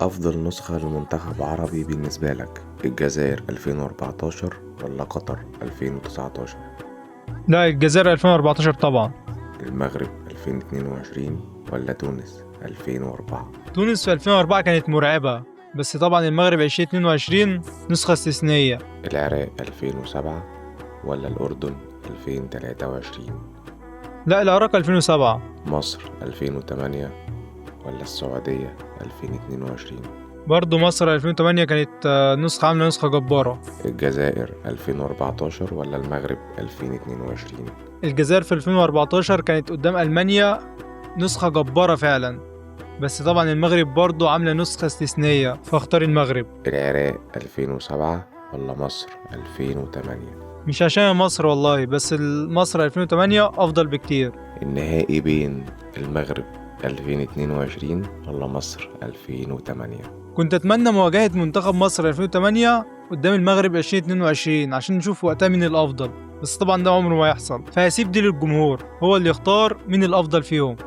أفضل نسخة لمنتخب عربي بالنسبة لك، الجزائر 2014 ولا قطر 2019؟ لا، الجزائر 2014 طبعا. المغرب 2022 ولا تونس 2004؟ تونس في 2004 كانت مرعبة، بس طبعا المغرب 2022 نسخة استثنائية. العراق 2007 ولا الأردن 2023؟ لا، العراق 2007. مصر 2008 ولا السعودية 2022؟ برضو مصر 2008 كانت نسخة عاملة نسخة جبارة. الجزائر 2014 ولا المغرب 2022؟ الجزائر في 2014 كانت قدام ألمانيا نسخة جبارة فعلا، بس طبعا المغرب برضو عاملة نسخة استثنائية، فاختار المغرب. العراق 2007 ولا مصر 2008؟ مش عشان مصر والله، بس مصر 2008 أفضل بكتير. النهائي بين المغرب 2022 ولا مصر 2008؟ كنت أتمنى مواجهة منتخب مصر 2008 قدام المغرب 2022 عشان نشوف وقتها مين الأفضل، بس طبعا ده عمره ما يحصل، فهسيب دي للجمهور هو اللي يختار مين الأفضل فيهم.